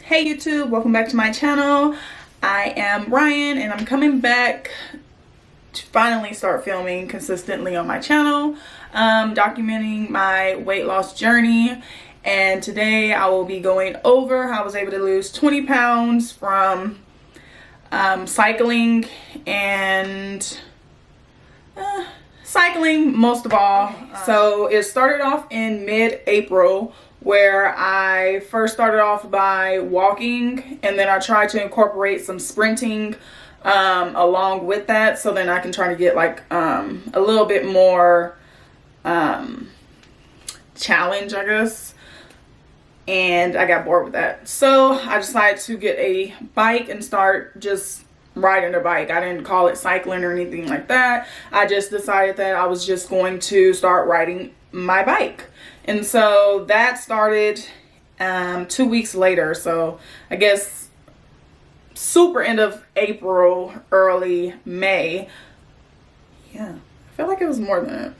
Hey YouTube, welcome back to my channel. I am Ryan and I'm coming back to finally start filming consistently on my channel, documenting my weight loss journey. And today I will be going over how I was able to lose 20 pounds from cycling and cycling most of all. So it started off in mid-April, where I first started off by walking, and then I tried to incorporate some sprinting along with that, so then I can try to get like a little bit more challenge, I guess. And I got bored with that, so I decided to get a bike and start just riding a bike. I didn't call it cycling or anything like that. I just decided that I was just going to start riding my bike. And so that started 2 weeks later. So I guess super end of April, early May. Yeah, I feel like it was more than that.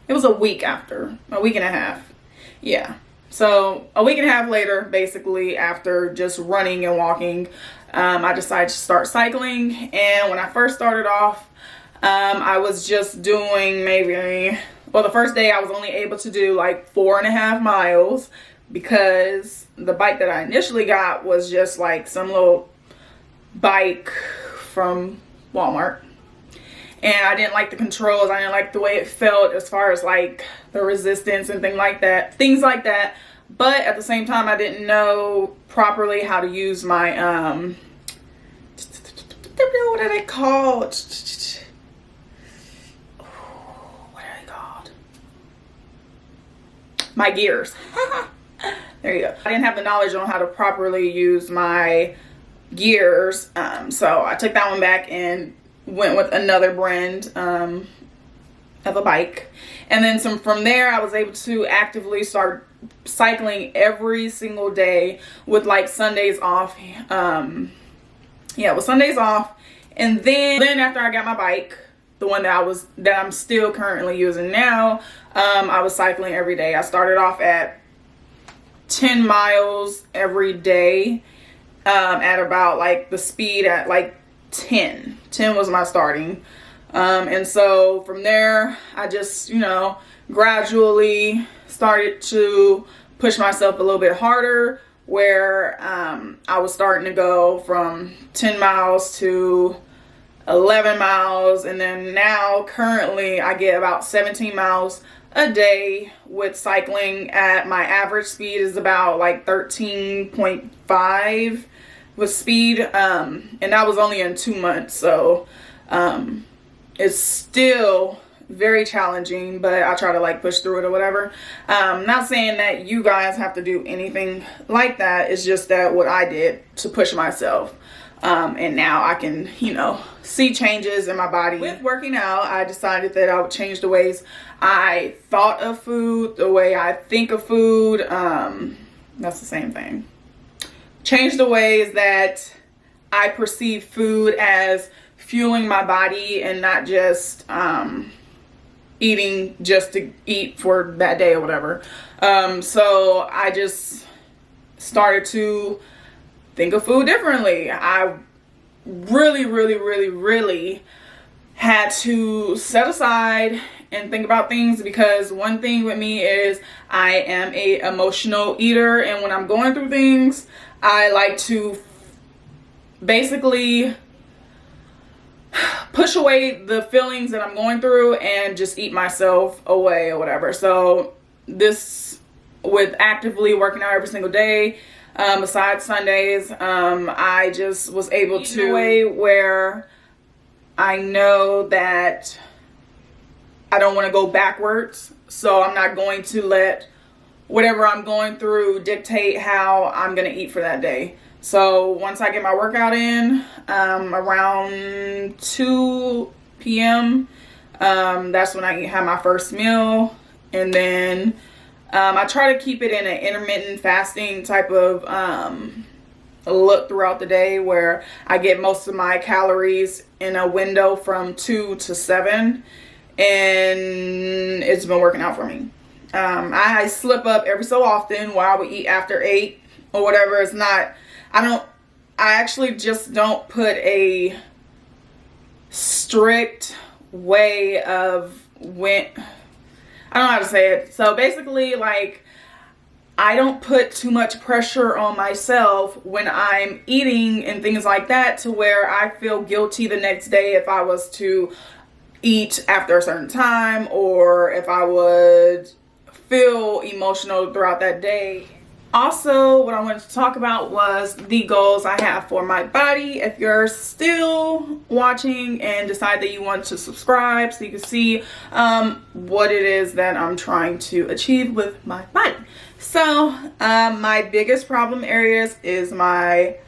It was a week after, a week and a half. Yeah. So a week and a half later, basically, after just running and walking, I decided to start cycling. And when I first started off, I was just doing maybe, well, the first day I was only able to do like 4.5 miles, because the bike that I initially got was just like some little bike from Walmart. And I didn't like the controls. I didn't like the way it felt as far as like the resistance and things like that. But at the same time, I didn't know properly how to use my, what are they called? What are they called? My gears. There you go. I didn't have the knowledge on how to properly use my gears. So I took that one back and went with another brand of a bike. And then from there, I was able to actively start cycling every single day with like Sundays off. With Sundays off. And then after I got my bike, the one that I'm still currently using now, I was cycling every day. I started off at 10 miles every day, at about like the speed at like 10 was my starting. And so from there, I just, gradually started to push myself a little bit harder, where I was starting to go from 10 miles to 11 miles. And then now currently I get about 17 miles a day with cycling. At my average speed is about like 13.5 with speed. And that was only in 2 months. So it's still very challenging, but I try to like push through it or whatever. Not saying that you guys have to do anything like that. It's just that what I did to push myself. And now I can, see changes in my body. With working out, I decided that I would change the ways I thought of food, the way I think of food. That's the same thing. Change the ways that I perceive food as fueling my body and not just eating just to eat for that day or whatever. So I just started to think of food differently. I really had to set aside and think about things, because one thing with me is I am a emotional eater, and when I'm going through things, I like to basically push away the feelings that I'm going through and just eat myself away or whatever. So this, with actively working out every single day, besides Sundays, I just was able to, in a way where I know that I don't want to go backwards. So I'm not going to let whatever I'm going through dictate how I'm going to eat for that day. So once I get my workout in, around 2 p.m., that's when I have my first meal. And then I try to keep it in an intermittent fasting type of look throughout the day, where I get most of my calories in a window from 2 to 7. And it's been working out for me. I slip up every so often where I would eat after 8. or whatever. It's not, I actually just don't put a strict way of when, I don't know how to say it. So basically, like, I don't put too much pressure on myself when I'm eating and things like that, to where I feel guilty the next day if I was to eat after a certain time, or if I would feel emotional throughout that day. Also, what I wanted to talk about was the goals I have for my body. If you're still watching and decide that you want to subscribe so you can see what it is that I'm trying to achieve with my body. So my biggest problem areas is my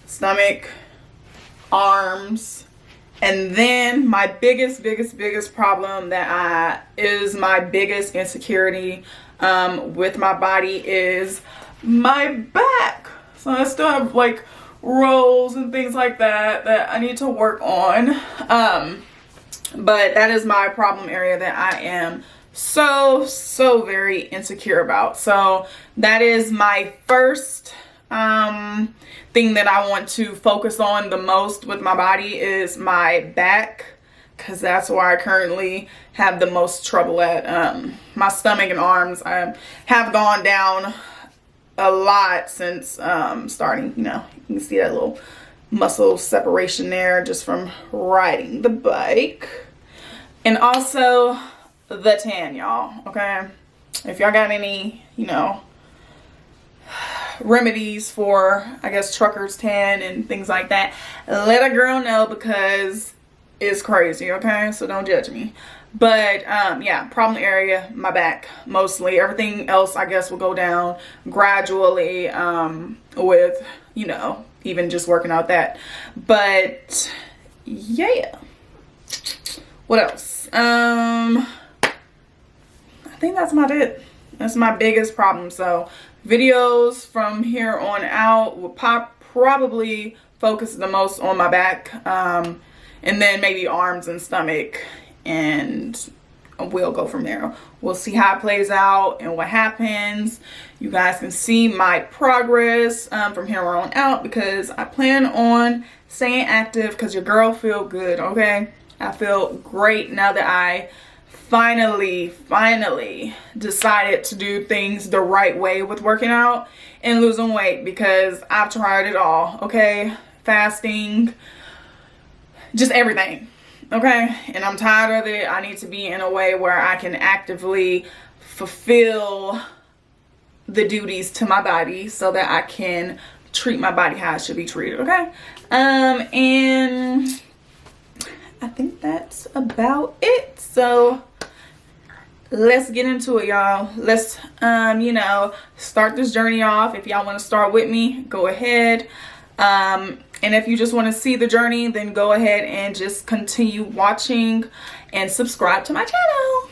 stomach, arms, and then my biggest problem that is my biggest insecurity with my body is my back. So I still have like rolls and things like that I need to work on. But that is my problem area that I am so very insecure about. So that is my first thing that I want to focus on the most with my body, is my back, because that's where I currently have the most trouble at. My stomach and arms have gone down a lot since starting. You know, you can see that little muscle separation there just from riding the bike. And also the tan, y'all, okay? If y'all got any, you know, remedies for, I guess, trucker's tan and things like that, let a girl know, because it's crazy, okay? So don't judge me. But yeah, problem area, my back mostly. Everything else, I guess, will go down gradually with, you know, even just working out that. But yeah, what else? I think that's about it. That's my biggest problem. So videos from here on out will probably focus the most on my back, and then maybe arms and stomach, and we'll go from there. We'll see how it plays out and what happens. You guys can see my progress from here on out, because I plan on staying active, because your girl feel good, okay? I feel great now that I finally decided to do things the right way with working out and losing weight, because I've tried it all, okay? Fasting, just everything, okay? And I'm tired of it. I need to be in a way where I can actively fulfill the duties to my body, so that I can treat my body how it should be treated, okay? And I think that's about it. So let's get into it, y'all. Let's you know, start this journey off. If y'all want to start with me, go ahead. And if you just want to see the journey, then go ahead and just continue watching and subscribe to my channel.